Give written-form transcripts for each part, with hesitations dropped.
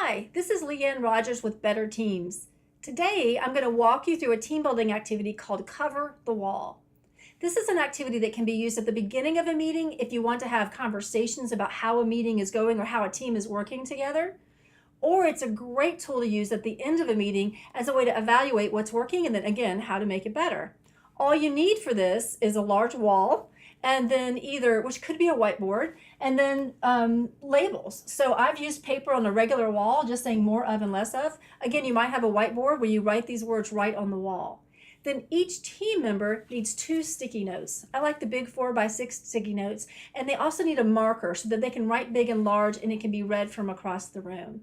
Hi, this is Leanne Rogers with Better Teams. Today, I'm going to walk you through a team building activity called Cover the Wall. This is an activity that can be used at the beginning of a meeting if you want to have conversations about how a meeting is going or how a team is working together. Or it's a great tool to use at the end of a meeting as a way to evaluate what's working and then again, how to make it better. All you need for this is a large wall and then which could be a whiteboard, and then labels. So I've used paper on a regular wall, just saying more of and less of. Again, you might have a whiteboard where you write these words right on the wall. Then each team member needs 2 sticky notes. I like the big 4x6 sticky notes, and they also need a marker so that they can write big and large and it can be read from across the room.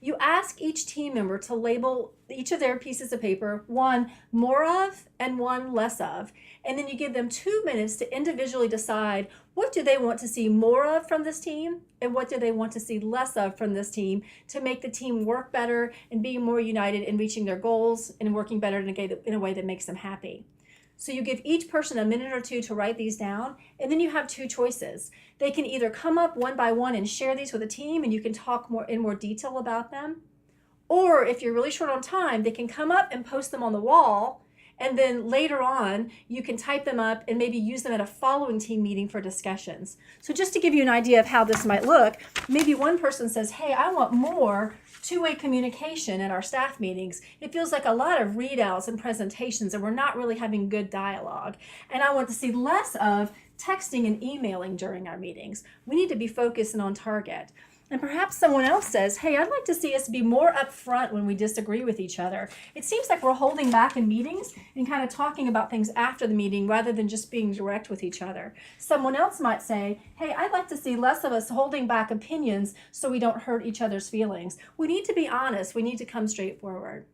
You ask each team member to label each of their pieces of paper, one more of and one less of, and then you give them 2 minutes to individually decide what do they want to see more of from this team and what do they want to see less of from this team to make the team work better and be more united in reaching their goals and working better in a way that makes them happy. So you give each person a minute or 2 to write these down, and then you have 2 choices. They can either come up one by one and share these with a team and you can talk in more detail about them. Or if you're really short on time, they can come up and post them on the wall, and then later on you can type them up and maybe use them at a following team meeting for discussions. So just to give you an idea of how this might look, maybe one person says, hey, I want more two-way communication at our staff meetings. It feels like a lot of readouts and presentations and we're not really having good dialogue. And I want to see less of texting and emailing during our meetings. We need to be focused and on target. And perhaps someone else says, hey, I'd like to see us be more upfront when we disagree with each other. It seems like we're holding back in meetings and kind of talking about things after the meeting rather than just being direct with each other. Someone else might say, hey, I'd like to see less of us holding back opinions so we don't hurt each other's feelings. We need to be honest. We need to come straight forward.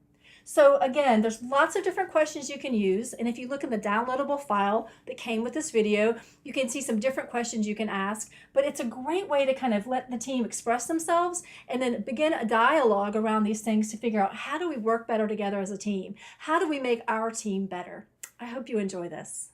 So again, there's lots of different questions you can use, and if you look in the downloadable file that came with this video, you can see some different questions you can ask, but it's a great way to kind of let the team express themselves and then begin a dialogue around these things to figure out how do we work better together as a team? How do we make our team better? I hope you enjoy this.